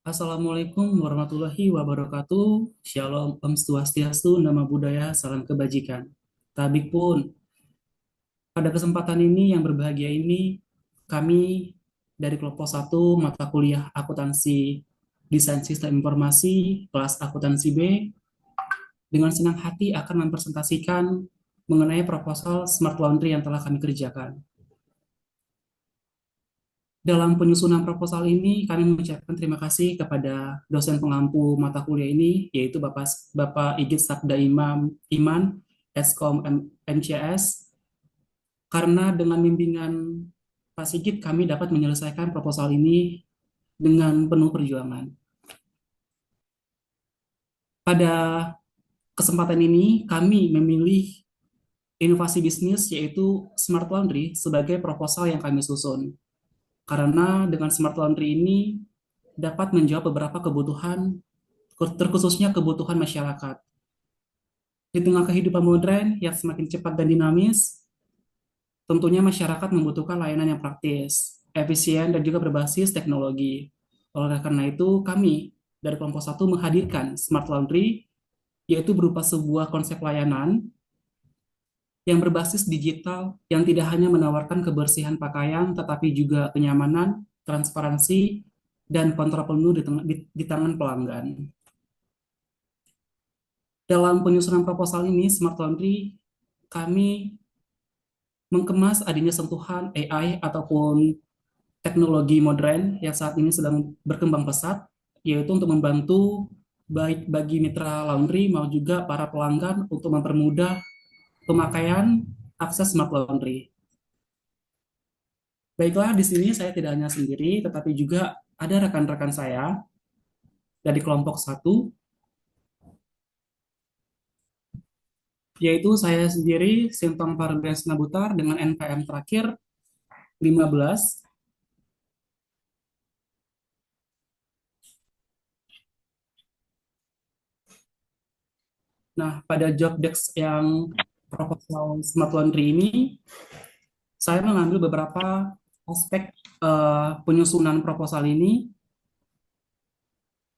Assalamualaikum warahmatullahi wabarakatuh. Shalom, Om Swastiastu, Nama Budaya, Salam Kebajikan. Tabik pun, pada kesempatan ini yang berbahagia ini, kami dari kelompok satu mata kuliah akuntansi Desain Sistem Informasi kelas akuntansi B dengan senang hati akan mempresentasikan mengenai proposal Smart Laundry yang telah kami kerjakan. Dalam penyusunan proposal ini, kami mengucapkan terima kasih kepada dosen pengampu mata kuliah ini, yaitu Bapak Igit Sabda Iman, Eskom MCS, karena dengan bimbingan Pak Sigit, kami dapat menyelesaikan proposal ini dengan penuh perjuangan. Pada kesempatan ini, kami memilih inovasi bisnis, yaitu Smart Laundry, sebagai proposal yang kami susun. Karena dengan Smart Laundry ini dapat menjawab beberapa kebutuhan, terkhususnya kebutuhan masyarakat. Di tengah kehidupan modern yang semakin cepat dan dinamis, tentunya masyarakat membutuhkan layanan yang praktis, efisien, dan juga berbasis teknologi. Oleh karena itu, kami dari kelompok satu menghadirkan Smart Laundry, yaitu berupa sebuah konsep layanan yang berbasis digital yang tidak hanya menawarkan kebersihan pakaian, tetapi juga kenyamanan, transparansi, dan kontrol penuh di tangan pelanggan. Dalam penyusunan proposal ini, Smart Laundry, kami mengemas adanya sentuhan AI ataupun teknologi modern yang saat ini sedang berkembang pesat, yaitu untuk membantu baik bagi mitra laundry maupun juga para pelanggan untuk mempermudah pemakaian akses Smart Laundry. Baiklah, di sini saya tidak hanya sendiri, tetapi juga ada rekan-rekan saya dari kelompok satu, yaitu saya sendiri, Sintong Pardes Nabutar, dengan NPM terakhir 15. Nah, pada job desk yang proposal Smart Laundry ini, saya mengambil beberapa aspek penyusunan proposal ini.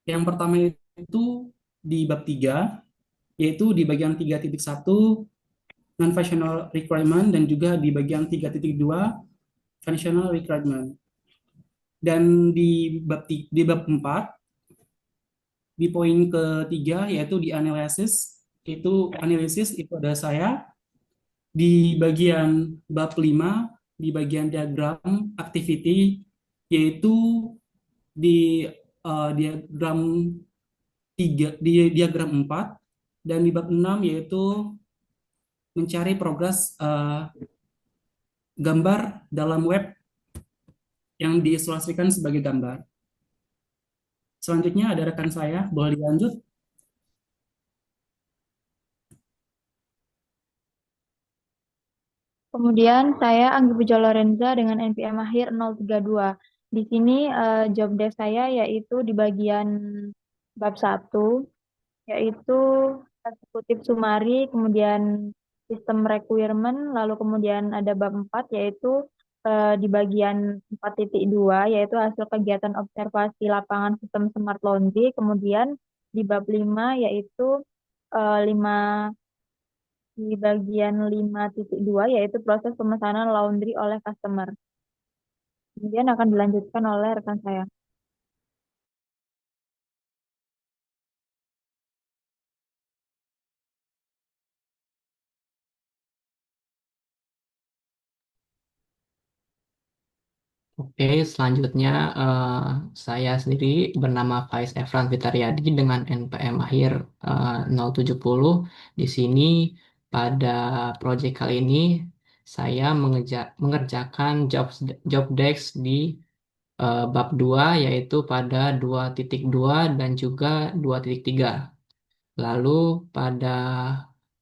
Yang pertama itu di bab 3, yaitu di bagian 3.1 non-functional requirement dan juga di bagian 3.2 functional requirement. Dan di bab 4, di poin ketiga yaitu di analisis itu ada saya. Di bagian bab 5, di bagian diagram activity, yaitu di diagram 3, di diagram 4, dan di bab 6 yaitu mencari progres gambar dalam web yang diilustrasikan sebagai gambar. Selanjutnya ada rekan saya, boleh dilanjut? Kemudian saya Anggi Pujo Lorenza dengan NPM akhir 032. Di sini job desk saya yaitu di bagian bab 1, yaitu eksekutif sumari, kemudian sistem requirement, lalu kemudian ada bab 4 yaitu di bagian 4.2 yaitu hasil kegiatan observasi lapangan sistem smart laundry, kemudian di bab 5 yaitu 5 di bagian 5.2 yaitu proses pemesanan laundry oleh customer. Kemudian akan dilanjutkan oleh rekan saya. Oke, selanjutnya eh, saya sendiri bernama Faiz Efran Fitariadi dengan NPM akhir 070. Di sini pada proyek kali ini saya mengerjakan job desk di bab 2 yaitu pada 2.2 dan juga 2.3. Lalu pada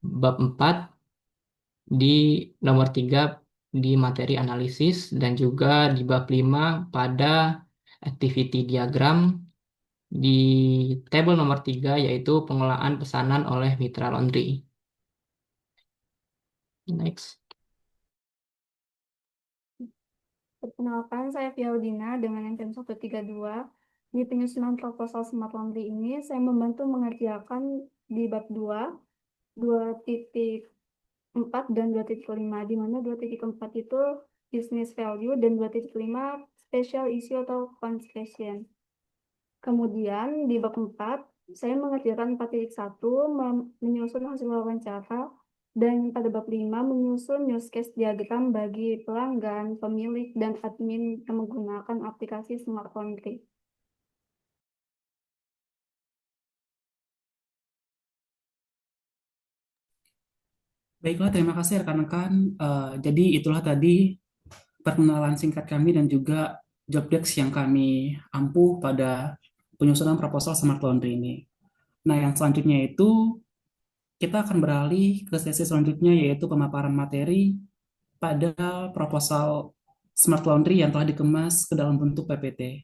bab 4 di nomor 3 di materi analisis dan juga di bab 5 pada activity diagram di tabel nomor 3 yaitu pengolahan pesanan oleh mitra laundry. Next. Perkenalkan, saya Fiaudina dengan NPM 132. Di penyusunan proposal Smart Laundry ini, saya membantu mengerjakan di bab 2.4 dan 2.5, di mana 2.4 itu business value dan 2.5 special issue atau consideration. Kemudian di bab 4, saya mengerjakan 4.1 menyusun hasil wawancara, dan pada bab 5 menyusun use case diagram bagi pelanggan, pemilik, dan admin yang menggunakan aplikasi Smart Laundry. Baiklah, terima kasih rekan-rekan. Jadi itulah tadi perkenalan singkat kami dan juga job desk yang kami ampuh pada penyusunan proposal Smart Laundry ini. Nah, yang selanjutnya itu kita akan beralih ke sesi selanjutnya yaitu pemaparan materi pada proposal Smart Laundry yang telah dikemas ke dalam bentuk PPT.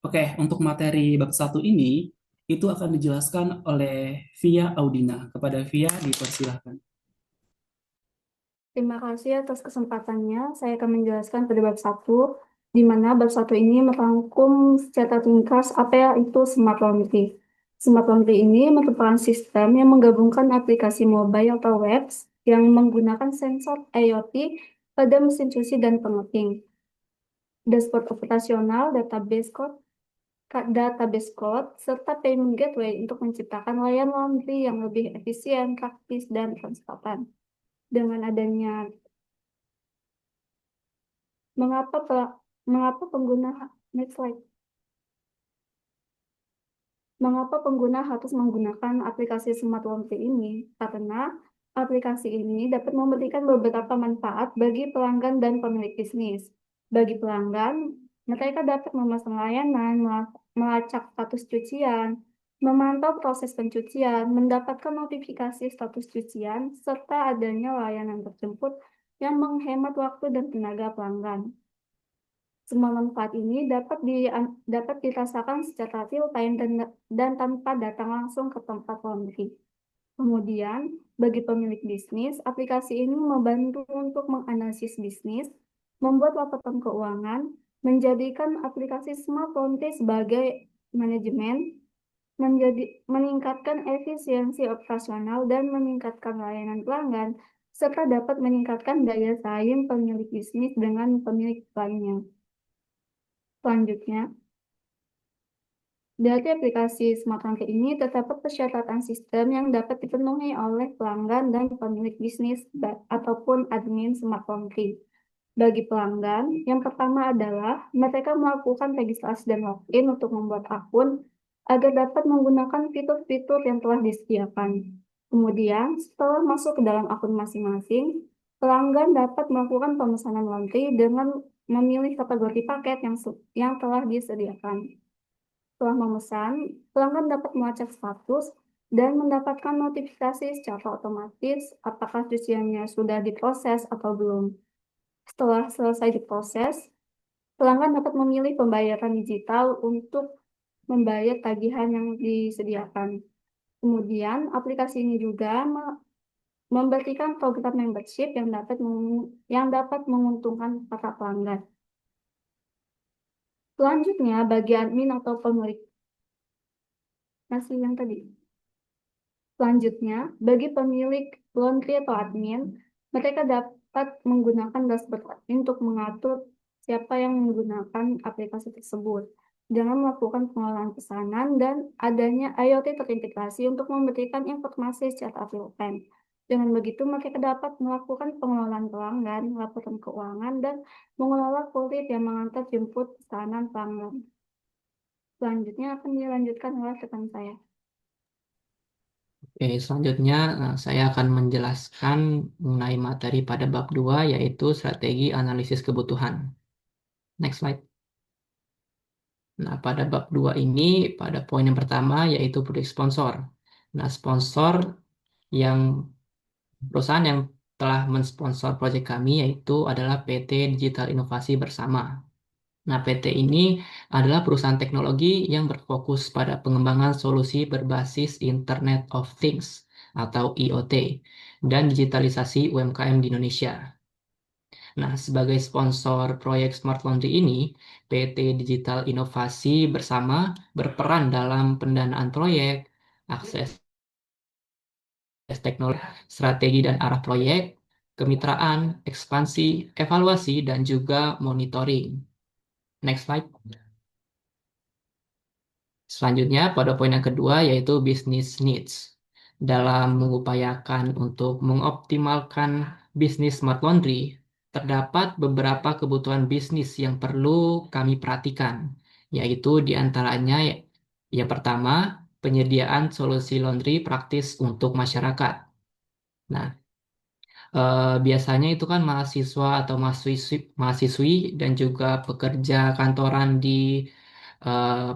Oke, untuk materi bab 1 ini itu akan dijelaskan oleh Via Audina. Kepada Via dipersilahkan. Terima kasih atas kesempatannya. Saya akan menjelaskan pada bab 1, di mana bab 1 ini merangkum secara ringkas apa ya itu Smart Laundry. Smart Laundry ini merupakan sistem yang menggabungkan aplikasi mobile atau web yang menggunakan sensor IoT pada mesin cuci dan pengeping, dashboard operasional, database code, serta payment gateway untuk menciptakan layanan laundry yang lebih efisien, praktis, dan transparan. Dengan adanya Mengapa mengapa pengguna next slide. Mengapa pengguna harus menggunakan aplikasi Smart Laundry ini? Karena aplikasi ini dapat memberikan beberapa manfaat bagi pelanggan dan pemilik bisnis. Bagi pelanggan, mereka dapat memesan layanan, melacak status cucian, memantau proses pencucian, mendapatkan notifikasi status cucian, serta adanya layanan terjemput yang menghemat waktu dan tenaga pelanggan. Semua manfaat ini dapat dirasakan secara real time dan tanpa datang langsung ke tempat laundry. Kemudian, bagi pemilik bisnis, aplikasi ini membantu untuk menganalisis bisnis, membuat laporan keuangan, menjadikan aplikasi Smart Laundry sebagai manajemen, meningkatkan efisiensi operasional dan meningkatkan layanan pelanggan, serta dapat meningkatkan daya saing pemilik bisnis dengan pemilik lainnya. Selanjutnya, dari aplikasi Smart Laundry ini terdapat persyaratan sistem yang dapat dipenuhi oleh pelanggan dan pemilik bisnis ataupun admin Smart Laundry. Bagi pelanggan, yang pertama adalah mereka melakukan registrasi dan login untuk membuat akun agar dapat menggunakan fitur-fitur yang telah disediakan. Kemudian, setelah masuk ke dalam akun masing-masing, pelanggan dapat melakukan pemesanan laundry dengan memilih kategori paket yang telah disediakan. Setelah memesan, pelanggan dapat melacak status dan mendapatkan notifikasi secara otomatis apakah cuciannya sudah diproses atau belum. Setelah selesai diproses, pelanggan dapat memilih pembayaran digital untuk membayar tagihan yang disediakan. Kemudian, aplikasi ini juga memberikan program membership yang dapat menguntungkan para pelanggan. Selanjutnya, bagi admin atau pemilik yang tadi. Selanjutnya, bagi pemilik laundry atau admin, mereka dapat menggunakan dashboard untuk mengatur siapa yang menggunakan aplikasi tersebut dengan melakukan pengolahan pesanan dan adanya IoT terintegrasi untuk memberikan informasi secara real time. Dengan begitu, mereka dapat melakukan pengelolaan pelanggan, laporan keuangan, dan mengelola kurir yang mengantar jemput pesanan pelanggan. Selanjutnya akan dilanjutkan oleh rekan saya. Oke, selanjutnya saya akan menjelaskan mengenai materi pada bab 2 yaitu strategi analisis kebutuhan. Next slide. Nah, pada bab 2 ini, pada poin yang pertama yaitu proyek sponsor. Nah, sponsor yang perusahaan yang telah mensponsor proyek kami yaitu adalah PT Digital Inovasi Bersama. Nah, PT ini adalah perusahaan teknologi yang berfokus pada pengembangan solusi berbasis Internet of Things atau IoT dan digitalisasi UMKM di Indonesia. Nah, sebagai sponsor proyek Smart Laundry ini, PT Digital Inovasi bersama berperan dalam pendanaan proyek, akses teknologi, strategi dan arah proyek, kemitraan, ekspansi, evaluasi, dan juga monitoring. Next slide. Selanjutnya, pada poin yang kedua yaitu business needs. Dalam mengupayakan untuk mengoptimalkan bisnis Smart Laundry, terdapat beberapa kebutuhan bisnis yang perlu kami perhatikan, yaitu diantaranya yang pertama, penyediaan solusi laundry praktis untuk masyarakat. Nah, biasanya itu kan mahasiswa atau mahasiswi dan juga pekerja kantoran di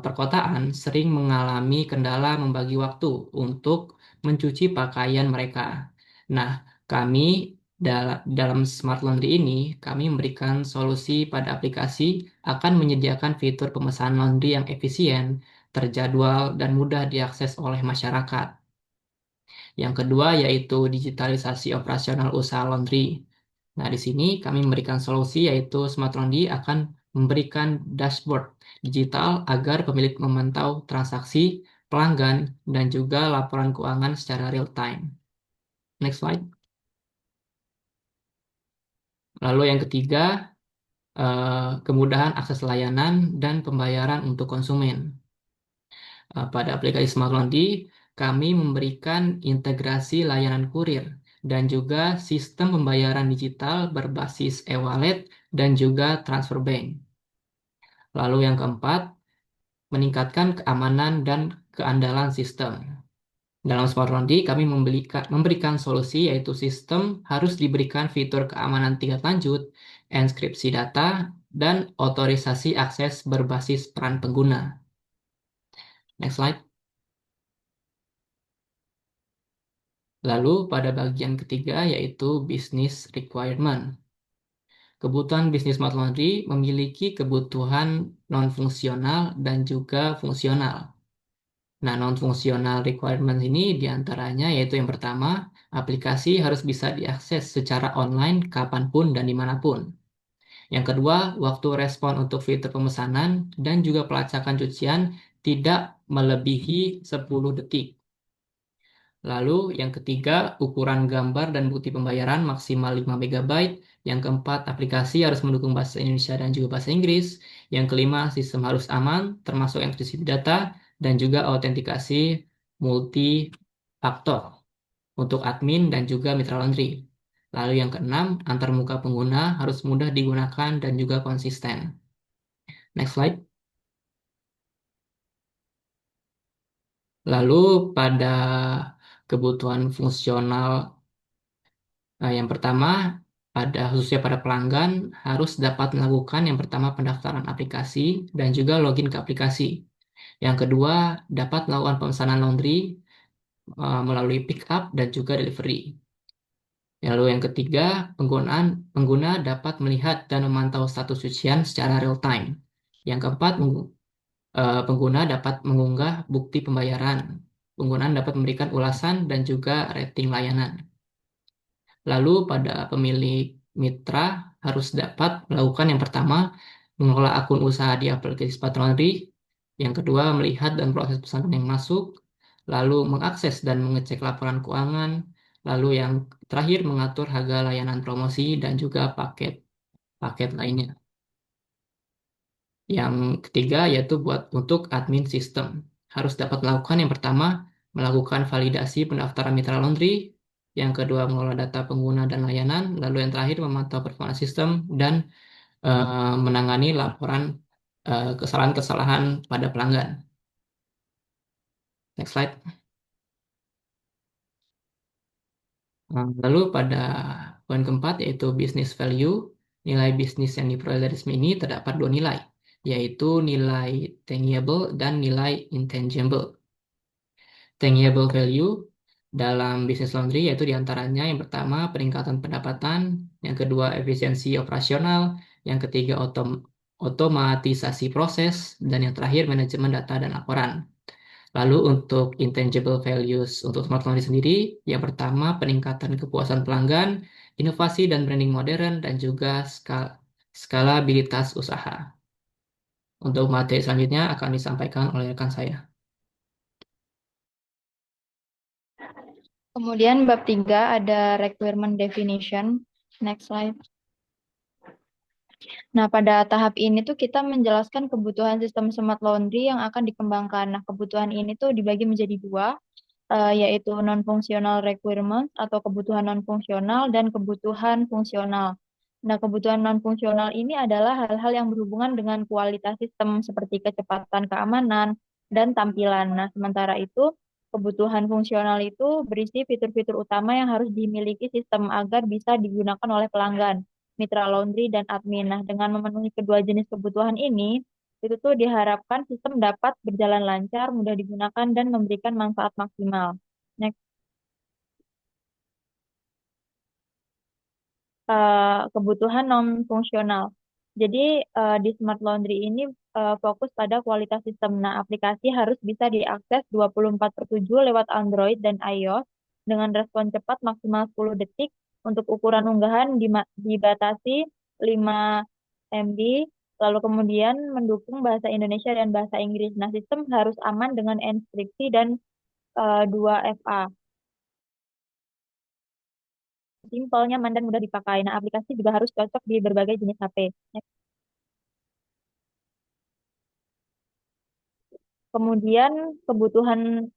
perkotaan sering mengalami kendala membagi waktu untuk mencuci pakaian mereka. Nah, kami dalam Smart Laundry ini, kami memberikan solusi pada aplikasi akan menyediakan fitur pemesanan laundry yang efisien, terjadwal, dan mudah diakses oleh masyarakat. Yang kedua yaitu digitalisasi operasional usaha laundry. Nah, di sini kami memberikan solusi yaitu Smart Laundry akan memberikan dashboard digital agar pemilik memantau transaksi, pelanggan, dan juga laporan keuangan secara real time. Next slide. Lalu yang ketiga, kemudahan akses layanan dan pembayaran untuk konsumen. Pada aplikasi Smart Laundry, kami memberikan integrasi layanan kurir dan juga sistem pembayaran digital berbasis e-wallet dan juga transfer bank. Lalu yang keempat, meningkatkan keamanan dan keandalan sistem. Dalam Smart Laundry, kami memberikan solusi yaitu sistem harus diberikan fitur keamanan tingkat lanjut, enkripsi data, dan otorisasi akses berbasis peran pengguna. Next slide. Lalu pada bagian ketiga yaitu business requirement. Kebutuhan bisnis Smart Laundry memiliki kebutuhan non-fungsional dan juga fungsional. Nah, non-fungsional requirement ini diantaranya yaitu yang pertama, aplikasi harus bisa diakses secara online kapanpun dan dimanapun. Yang kedua, waktu respon untuk fitur pemesanan dan juga pelacakan cucian tidak melebihi 10 detik. Lalu yang ketiga, ukuran gambar dan bukti pembayaran maksimal 5 MB. Yang keempat, aplikasi harus mendukung bahasa Indonesia dan juga bahasa Inggris. Yang kelima, sistem harus aman, termasuk enkripsi data dan juga autentikasi multi-faktor untuk admin dan juga mitra laundry. Lalu yang keenam, antarmuka pengguna harus mudah digunakan dan juga konsisten. Next slide. Lalu pada kebutuhan fungsional yang pertama, khususnya pada pelanggan, harus dapat melakukan yang pertama pendaftaran aplikasi dan juga login ke aplikasi. Yang kedua, dapat melakukan pemesanan laundry melalui pick up dan juga delivery. Lalu yang ketiga, pengguna dapat melihat dan memantau status cucian secara real time. Yang keempat, pengguna dapat mengunggah bukti pembayaran. Penggunaan dapat memberikan ulasan dan juga rating layanan. Lalu pada pemilik mitra harus dapat melakukan yang pertama, mengelola akun usaha di aplikasi Smart Laundry. Yang kedua, melihat dan proses pesanan yang masuk. Lalu mengakses dan mengecek laporan keuangan. Lalu yang terakhir, mengatur harga layanan promosi dan juga paket lainnya. Yang ketiga yaitu untuk admin sistem. Harus dapat melakukan yang pertama, melakukan validasi pendaftaran mitra laundry. Yang kedua, mengelola data pengguna dan layanan. Lalu yang terakhir, memantau performa sistem dan menangani laporan kesalahan-kesalahan pada pelanggan. Next slide. Lalu pada poin keempat yaitu business value. Nilai bisnis yang diperoleh dari ini terdapat dua nilai, yaitu nilai tangible dan nilai intangible. Tangible value dalam bisnis laundry yaitu diantaranya yang pertama peningkatan pendapatan, yang kedua efisiensi operasional, yang ketiga otomatisasi proses, dan yang terakhir manajemen data dan laporan. Lalu untuk intangible values untuk Smart Laundry sendiri, yang pertama peningkatan kepuasan pelanggan, inovasi dan branding modern, dan juga skalabilitas usaha. Untuk materi selanjutnya akan disampaikan oleh rekan saya. Kemudian bab 3 ada requirement definition. Next slide. Nah, pada tahap ini tuh kita menjelaskan kebutuhan sistem smart laundry yang akan dikembangkan. Nah, kebutuhan ini tuh dibagi menjadi dua, yaitu non-functional requirement atau kebutuhan non-fungsional dan kebutuhan fungsional. Nah, kebutuhan non-fungsional ini adalah hal-hal yang berhubungan dengan kualitas sistem seperti kecepatan keamanan dan tampilan. Nah, sementara itu kebutuhan fungsional itu berisi fitur-fitur utama yang harus dimiliki sistem agar bisa digunakan oleh pelanggan, mitra laundry, dan admin. Nah, dengan memenuhi kedua jenis kebutuhan ini, itu tuh diharapkan sistem dapat berjalan lancar, mudah digunakan, dan memberikan manfaat maksimal. Next, kebutuhan non-fungsional. Jadi di Smart Laundry ini fokus pada kualitas sistem. Nah, aplikasi harus bisa diakses 24/7 lewat Android dan iOS dengan respon cepat maksimal 10 detik. Untuk ukuran unggahan dibatasi 5 MB, lalu kemudian mendukung bahasa Indonesia dan bahasa Inggris. Nah, sistem harus aman dengan enkripsi dan 2FA. Simpel, nyaman, dan mudah dipakai. Nah, aplikasi juga harus cocok di berbagai jenis HP. Kemudian kebutuhan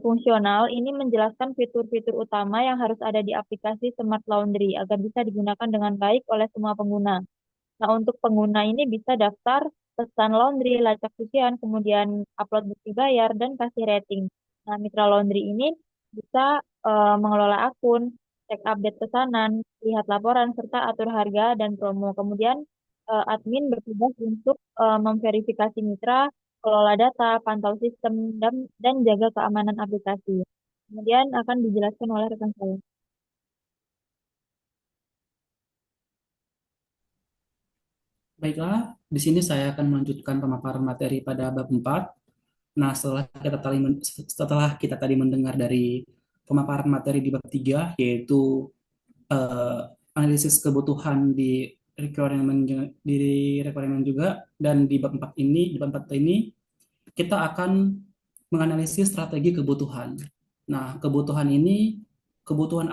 fungsional ini menjelaskan fitur-fitur utama yang harus ada di aplikasi Smart Laundry agar bisa digunakan dengan baik oleh semua pengguna. Nah, untuk pengguna ini bisa daftar, pesan laundry, lacak cucian, kemudian upload bukti bayar, dan kasih rating. Nah, mitra laundry ini bisa mengelola akun, cek update pesanan, lihat laporan, serta atur harga dan promo. Kemudian admin bertugas untuk memverifikasi mitra, kelola data, pantau sistem, dan jaga keamanan aplikasi. Kemudian akan dijelaskan oleh rekan saya. Baiklah, di sini saya akan melanjutkan pemaparan materi pada bab 4. Nah, setelah kita tadi mendengar dari pemaparan materi di bab 3, yaitu eh, analisis kebutuhan di requirement juga, dan di bab 4 ini kita akan menganalisis strategi kebutuhan. Nah, kebutuhan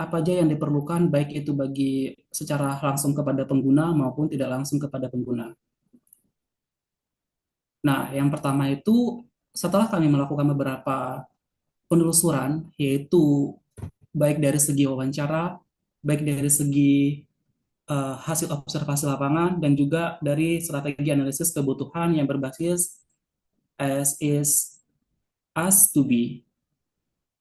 apa aja yang diperlukan, baik itu bagi secara langsung kepada pengguna maupun tidak langsung kepada pengguna. Nah, yang pertama itu setelah kami melakukan beberapa penelusuran, yaitu baik dari segi wawancara, baik dari segi hasil observasi lapangan, dan juga dari strategi analisis kebutuhan yang berbasis as is, as to be.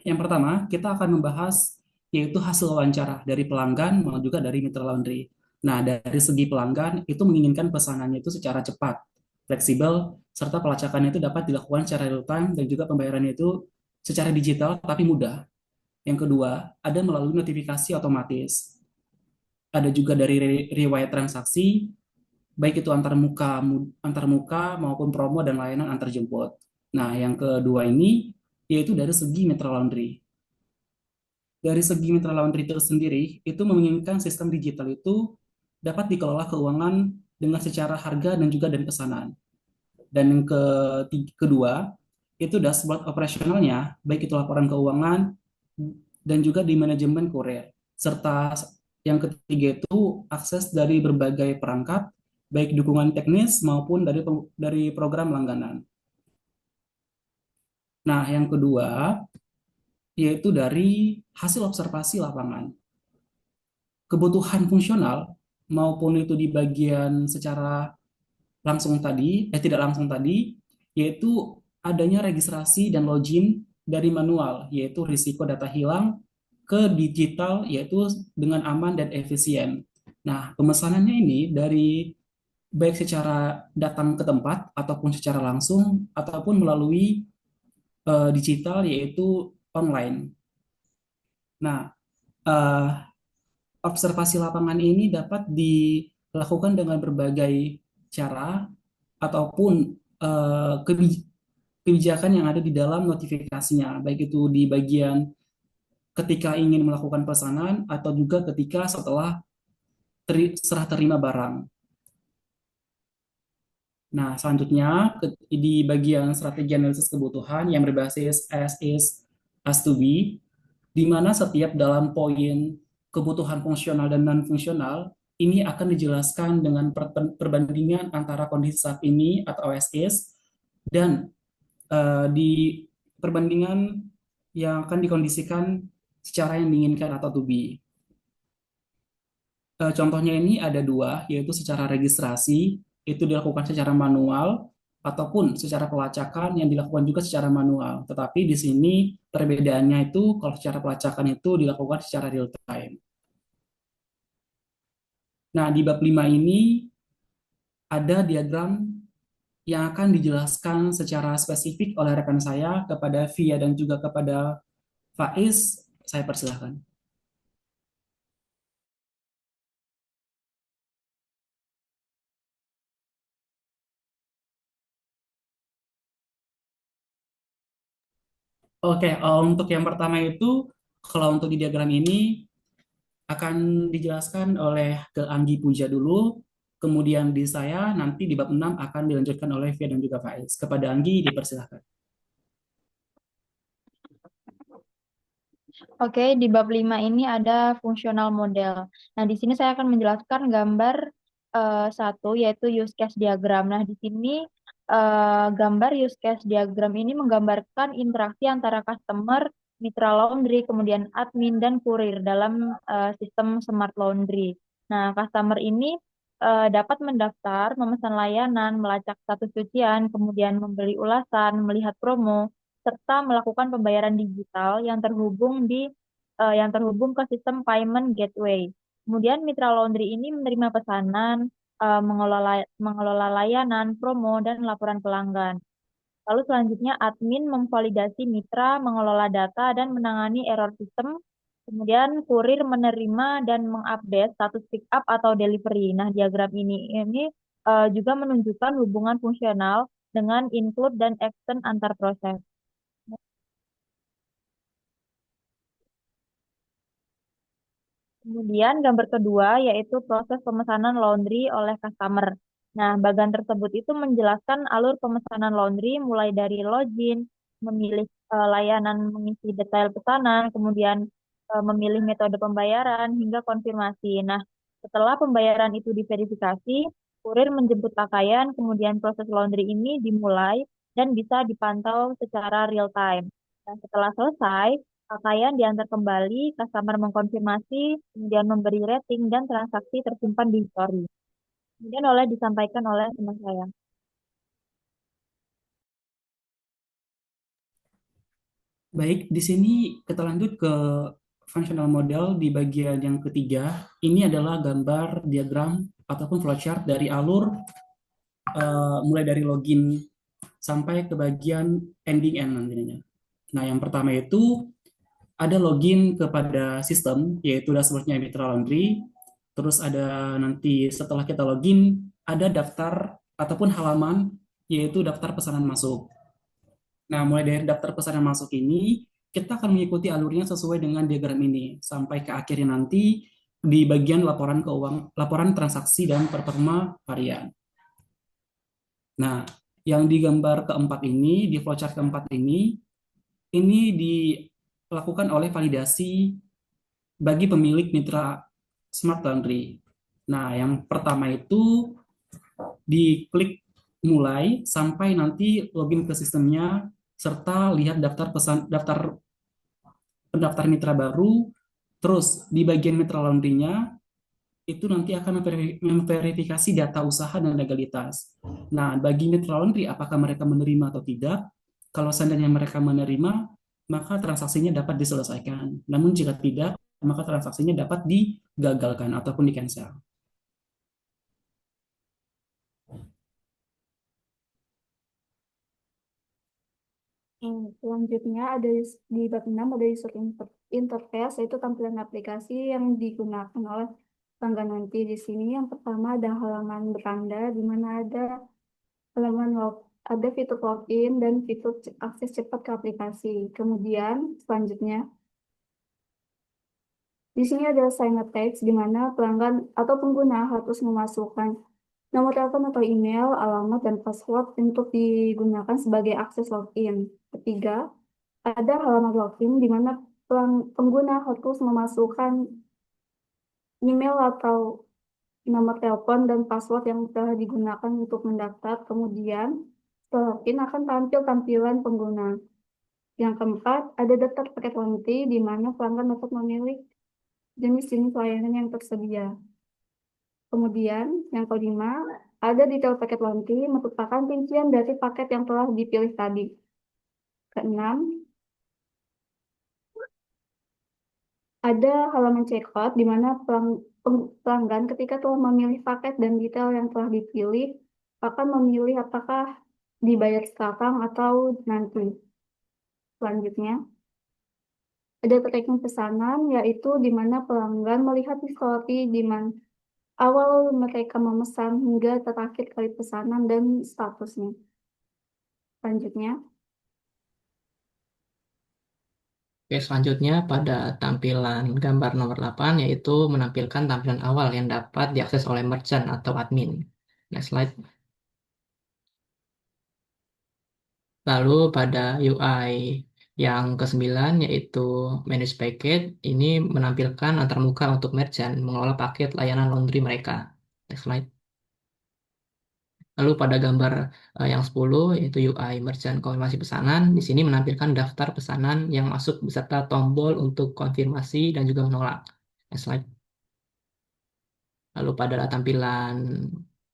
Yang pertama, kita akan membahas yaitu hasil wawancara dari pelanggan maupun juga dari mitra laundry. Nah, dari segi pelanggan itu menginginkan pesanannya itu secara cepat, fleksibel, serta pelacakannya itu dapat dilakukan secara real time dan juga pembayarannya itu secara digital tapi mudah. Yang kedua, ada melalui notifikasi otomatis. Ada juga dari riwayat transaksi, baik itu antar muka maupun promo dan layanan antar jemput. Nah, yang kedua ini yaitu dari segi mitra laundry. Dari segi mitra laundry itu sendiri, itu menginginkan sistem digital itu dapat dikelola keuangan dengan secara harga dan juga dari pesanan. Dan yang kedua, itu dashboard operasionalnya, baik itu laporan keuangan dan juga di manajemen kurir. Serta yang ketiga itu akses dari berbagai perangkat, baik dukungan teknis maupun dari program langganan. Nah, yang kedua, yaitu dari hasil observasi lapangan. Kebutuhan fungsional maupun itu di bagian secara langsung tadi, tidak langsung tadi, yaitu adanya registrasi dan login dari manual, yaitu risiko data hilang ke digital, yaitu dengan aman dan efisien. Nah, pemesanannya ini dari baik secara datang ke tempat ataupun secara langsung ataupun melalui digital, yaitu online. Nah, eh, observasi lapangan ini dapat dilakukan dengan berbagai cara ataupun kebijakan yang ada di dalam notifikasinya, baik itu di bagian ketika ingin melakukan pesanan atau juga ketika setelah serah terima barang. Nah, selanjutnya di bagian strategi analisis kebutuhan yang berbasis as is, as to be, di mana setiap dalam poin kebutuhan fungsional dan non-fungsional ini akan dijelaskan dengan perbandingan antara kondisi saat ini atau as is dan di perbandingan yang akan dikondisikan secara yang diinginkan atau to be. Contohnya ini ada dua, yaitu secara registrasi, itu dilakukan secara manual, ataupun secara pelacakan yang dilakukan juga secara manual. Tetapi di sini perbedaannya itu, kalau secara pelacakan itu dilakukan secara real time. Nah, di bab 5 ini ada diagram yang akan dijelaskan secara spesifik oleh rekan saya kepada Via dan juga kepada Faiz. Saya persilahkan. Oke, untuk yang pertama itu, kalau untuk di diagram ini akan dijelaskan oleh ke Anggi Puja dulu, kemudian di saya nanti di bab 6 akan dilanjutkan oleh Fia dan juga Faiz. Kepada Anggi dipersilahkan. Oke, di bab 5 ini ada fungsional model. Nah, di sini saya akan menjelaskan gambar satu, yaitu use case diagram. Nah, di sini gambar use case diagram ini menggambarkan interaksi antara customer, mitra laundry, kemudian admin, dan kurir dalam sistem smart laundry. Nah, customer ini dapat mendaftar, memesan layanan, melacak status cucian, kemudian membeli ulasan, melihat promo, serta melakukan pembayaran digital yang terhubung ke sistem payment gateway. Kemudian mitra laundry ini menerima pesanan, mengelola layanan, promo, dan laporan pelanggan. Lalu selanjutnya admin memvalidasi mitra, mengelola data, dan menangani error sistem. Kemudian kurir menerima dan mengupdate status pick up atau delivery. Nah, diagram ini juga menunjukkan hubungan fungsional dengan include dan extend antar proses. Kemudian gambar kedua yaitu proses pemesanan laundry oleh customer. Nah, bagian tersebut itu menjelaskan alur pemesanan laundry mulai dari login, memilih layanan mengisi detail pesanan, kemudian memilih metode pembayaran hingga konfirmasi. Nah, setelah pembayaran itu diverifikasi, kurir menjemput pakaian, kemudian proses laundry ini dimulai dan bisa dipantau secara real time. Nah, setelah selesai, pakaian diantar kembali, customer mengkonfirmasi, kemudian memberi rating, dan transaksi tersimpan di story. Kemudian disampaikan oleh teman saya. Baik, di sini kita lanjut ke functional model di bagian yang ketiga. Ini adalah gambar diagram ataupun flowchart dari alur mulai dari login sampai ke bagian ending end nantinya. Nah, yang pertama itu ada login kepada sistem, yaitu dashboardnya Mitra Laundry. Terus ada nanti setelah kita login, ada daftar ataupun halaman, yaitu daftar pesanan masuk. Nah, mulai dari daftar pesanan masuk ini, kita akan mengikuti alurnya sesuai dengan diagram ini, sampai ke akhirnya nanti di bagian laporan keuangan, laporan transaksi dan performa harian. Nah, yang di gambar keempat ini, di flowchart keempat ini dilakukan oleh validasi bagi pemilik mitra Smart Laundry. Nah, yang pertama itu diklik mulai sampai nanti login ke sistemnya serta lihat daftar pendaftar mitra baru. Terus di bagian mitra laundry-nya itu nanti akan memverifikasi data usaha dan legalitas. Nah, bagi mitra laundry apakah mereka menerima atau tidak? Kalau seandainya mereka menerima, maka transaksinya dapat diselesaikan. Namun jika tidak, maka transaksinya dapat digagalkan ataupun di-cancel. Selanjutnya ada di bab 6 ada user interface, yaitu tampilan aplikasi yang digunakan oleh pelanggan nanti. Di sini yang pertama ada halaman beranda, di mana ada halaman ada fitur login dan fitur akses cepat ke aplikasi. Kemudian selanjutnya Di sini ada sign-up text di mana pelanggan atau pengguna harus memasukkan nomor telepon atau email, alamat, dan password untuk digunakan sebagai akses login. Ketiga, ada halaman login di mana pengguna harus memasukkan email atau nomor telepon dan password yang telah digunakan untuk mendaftar. Kemudian, setelah login akan tampil tampilan pengguna. Yang keempat, ada daftar paket warranty di mana pelanggan dapat memilih jenis-jenis layanan yang tersedia. Kemudian, yang kelima, ada detail paket warranty merupakan rincian dari paket yang telah dipilih tadi. Keenam, ada halaman checkout di mana pelanggan ketika telah memilih paket dan detail yang telah dipilih akan memilih apakah dibayar sekarang atau nanti. Selanjutnya, ada tracking pesanan, yaitu di mana pelanggan melihat histori di mana awal mereka memesan hingga terakhir kali pesanan dan statusnya. Selanjutnya, Oke, selanjutnya pada tampilan gambar nomor 8 yaitu menampilkan tampilan awal yang dapat diakses oleh merchant atau admin. Next slide. Lalu pada UI yang ke-9 yaitu Manage Packet, ini menampilkan antarmuka untuk merchant mengelola paket layanan laundry mereka. Next slide. Lalu pada gambar yang 10 yaitu UI Merchant Konfirmasi Pesanan, di sini menampilkan daftar pesanan yang masuk beserta tombol untuk konfirmasi dan juga menolak. Next slide. Lalu pada tampilan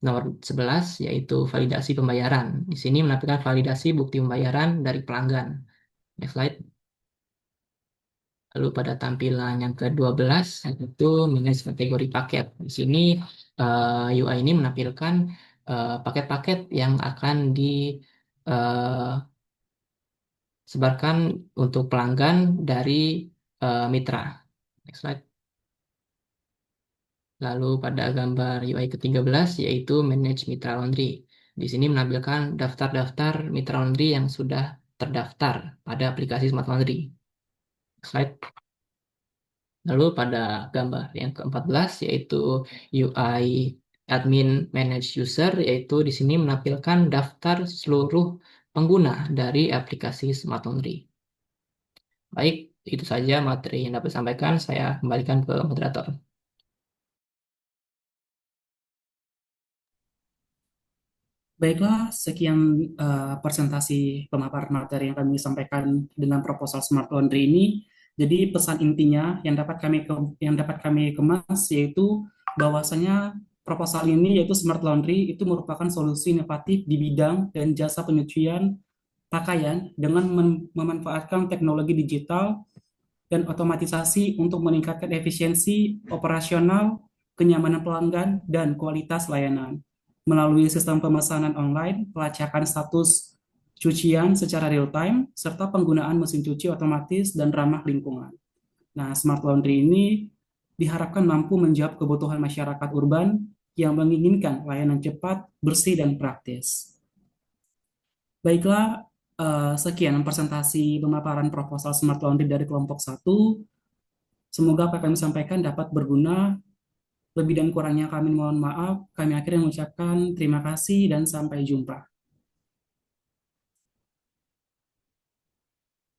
nomor 11 yaitu validasi pembayaran. Di sini menampilkan validasi bukti pembayaran dari pelanggan. Next slide. Lalu pada tampilan yang ke-12 yaitu manage kategori paket. Di sini UI ini menampilkan paket-paket yang akan disebarkan untuk pelanggan dari mitra. Next slide. Lalu pada gambar UI ke-13 yaitu Manage Mitra Laundry. Di sini menampilkan daftar-daftar Mitra Laundry yang sudah terdaftar pada aplikasi Smart Laundry. Slide. Lalu pada gambar yang ke-14 yaitu UI Admin Manage User, yaitu di sini menampilkan daftar seluruh pengguna dari aplikasi Smart Laundry. Baik, itu saja materi yang dapat disampaikan. Saya kembalikan ke moderator. Baiklah, sekian presentasi pemaparan materi yang kami sampaikan dengan proposal Smart Laundry ini. Jadi pesan intinya yang dapat kami kemas yaitu bahwasanya proposal ini yaitu Smart Laundry itu merupakan solusi inovatif di bidang dan jasa penyucian pakaian dengan memanfaatkan teknologi digital dan otomatisasi untuk meningkatkan efisiensi operasional, kenyamanan pelanggan, dan kualitas layanan. Melalui sistem pemesanan online, pelacakan status cucian secara real-time, serta penggunaan mesin cuci otomatis dan ramah lingkungan. Nah, Smart Laundry ini diharapkan mampu menjawab kebutuhan masyarakat urban yang menginginkan layanan cepat, bersih, dan praktis. Baiklah, sekian presentasi pemaparan proposal Smart Laundry dari kelompok 1. Semoga apa yang kami sampaikan dapat berguna. Lebih dan kurangnya kami mohon maaf. Kami akhirnya mengucapkan terima kasih dan sampai jumpa.